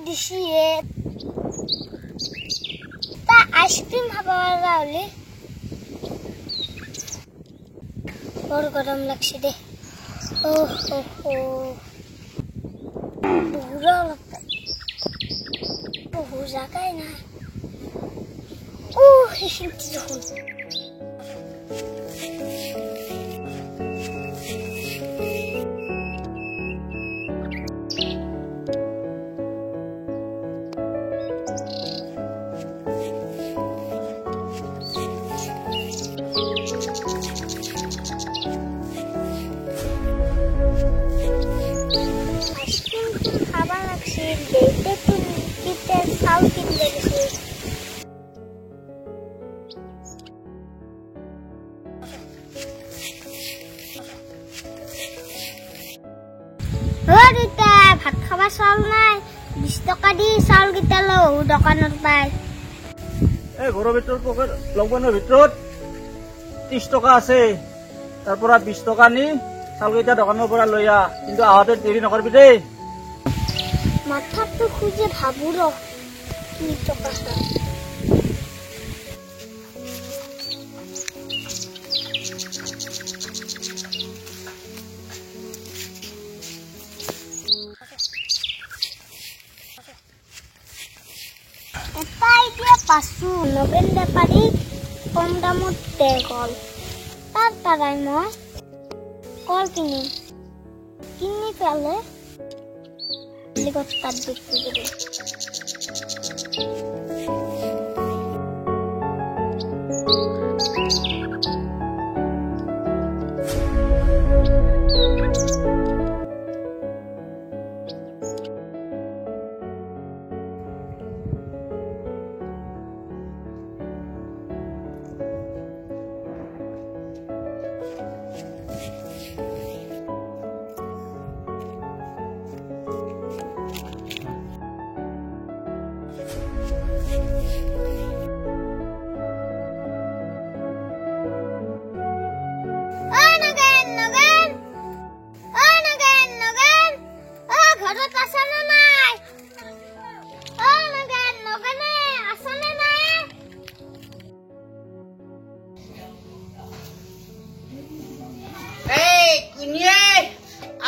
দিছি তা আইসক্রিম খাবা হলে বড় গরম লাগছে দে ও হো হো পুরা লাগছে বহু জায়গায় না ও হিসিমটি যখন খাবার লাগছে গেটে তো কিতে সাউ কিনতে গেছে ওরিতা ভাত খাবা চাউল নাই 20 টাকা দি চাউল কিটা লো দোকানৰ পাই এই ঘৰৰ ভিতৰত পকেট লগনৰ ভিতৰত 30 টকা আছে তাৰ পৰা 20 টকা নি চাউল কিটা দোকানৰ পৰা লৈ আ কিন্তু আহতে দেৰি নকৰবি দেই মাথাটো খুঁজে ভাবু ৰ কি টকা এতিয়া পাছো নবেন বেপাৰী কম দামত দে কল তাৰ পৰাই মই কল কিনি পেলে তাত বিক্ৰী কৰিম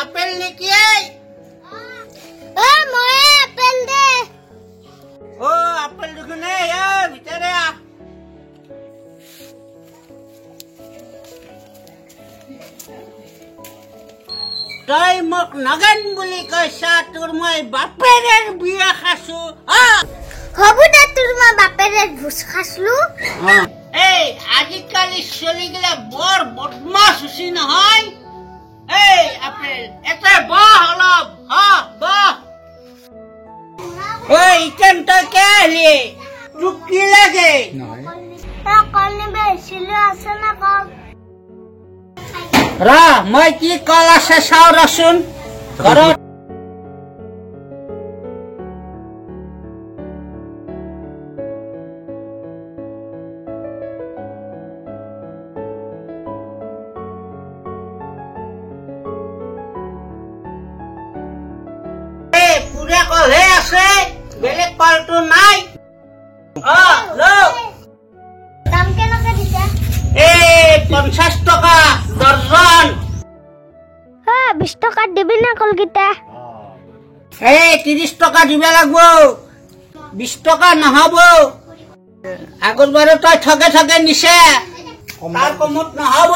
আপেল লিখিয়ে মই আপেল দে ও আপেল দুখনে ভিতৰে তই মোক নগেন বুলি কৈছা তোৰ মই বাপেৰে বিয়া খাইছো হবু দে তোৰ মই বাপেৰে ভোজ খাইছিলো এই আজিকালি ছোৱালীগিলা বৰ বদমাছ হৈছে নহয় এই আপেল এটা বাহ অলপ বাহ ঐ ইতেন তই কে আহিলি তোক কি লাগে কল নিবে আহিছিলো আছে না কল ৰা মই কি কল আছে চাওঁ ৰচোন ঘৰত পুৰা কলহে আছে বেলেগ কলটো নাই দাম কেনেকে দিছে 50 টকা দৰ্জন 20 টকা দিবি না কলকেইটা 30 টকা দিব লাগিব 20 টকা নহব আগৰ বাৰে তই ঠগে ঠগে নিছে তাৰ কমত নহব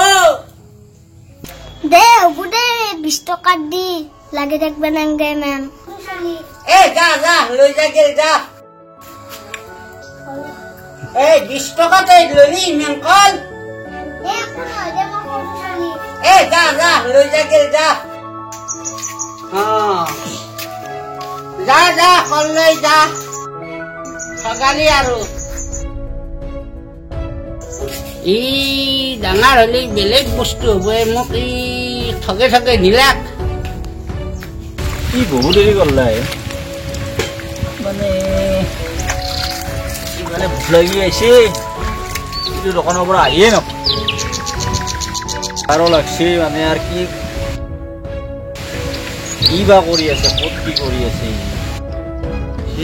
দে হবু দে 20 টকা দি লাগি থাকবে নাংগে মেম যা লৈ যা গেল যা 20 টকা তই ললি ইমান কল যা লৈ যা গেল যা যা কল লৈ যা সগালি আৰু ই ডাঙৰ হলে বেলেগ বস্তু হ'ব মোক ই ঠগে ঠগে নিলাক কি বহু দেৰি কৰলাই মানে ভোক লাগি আহিছে কিন্তু দোকানৰ পৰা আহিয়ে ন আৰু লাগছে মানে আৰু কি বা কৰি আছে ক'ত কি কৰি আছে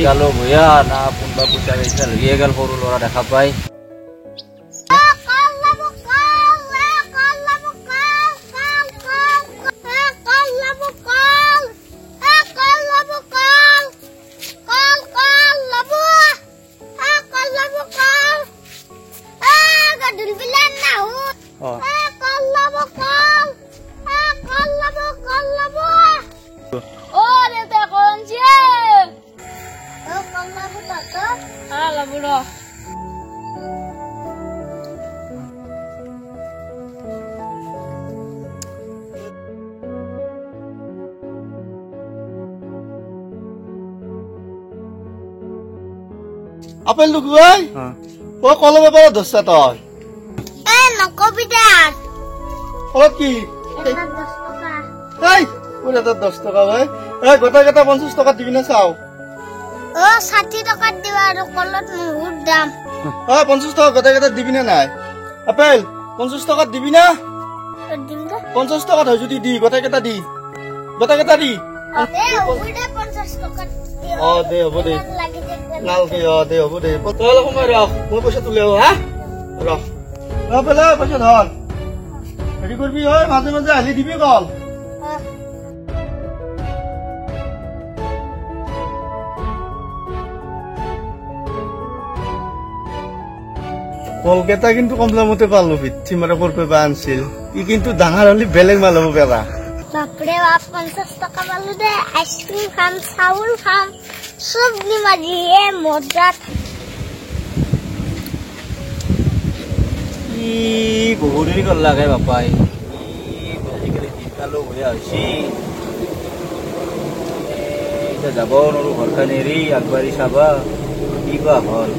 গালো ভয়া না কোনবা পইচা গৈছে লিয়ে গেল সৰু ল'ৰা দেখা পাই আপেল লুকুৱাই ও কলম এবাৰ ধৰছা তই নকবি দে কলত কি এই পুৰা তাত 10 টকা ভাই এই গোটেইকেইটা 50 টকা দিবি না চাও 60 টকা দিবা আৰু কলত বহুত দাম 50 টকা গোটেইকেইটা দিবি না নাই আপেল 50 টকা দিবি না দিম দে 50 টকা হয় যদি দি গোটেইকেইটা দি গোটেইকেইটা দি ওইটা 50 টাকা দে হ'ব দে লাগি যাবে নালকে দে হ'ব দে তই সময় ৰখ মই পইচা তুলি হা ৰখ আপেল পইচা ধৰ হেৰি কৰিবি হয় মাজে মাজে আহি দিবি কল কলকাতা কিন্তু কম দামতে পালো ভিত্তি মাৰে কৰপে বা আনছিল ই কিন্তু ডাঙৰ হলি বেলেগ মাল হ'ব পেলা বাপরে বাপ 50 টাকা পালো দে আইসক্রিম খাম চাউল খাম সব নিমা দিয়ে মজা ই বহু দেৰি গল লাগে বাপাই আজিকালি দিনকালো ভয়া হৈছি এতিয়া যাব নোৱাৰো ঘৰখন এৰি আগবাঢ়ি চাবা কি বা হ'ল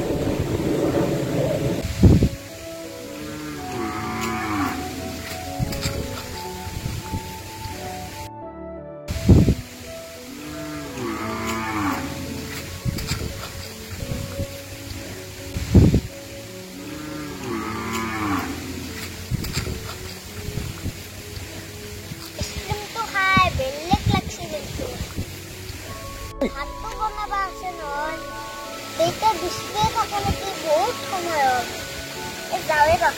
ভাতটো বনাবা আছে নহয় এইটা ডিসপ্লে থাকে নাকি বহুত সময় এই যাওয়ে বা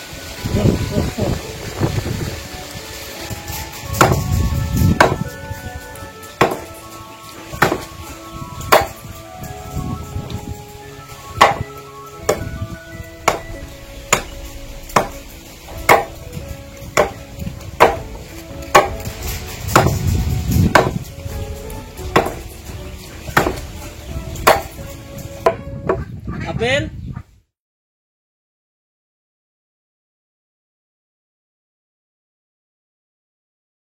আপেল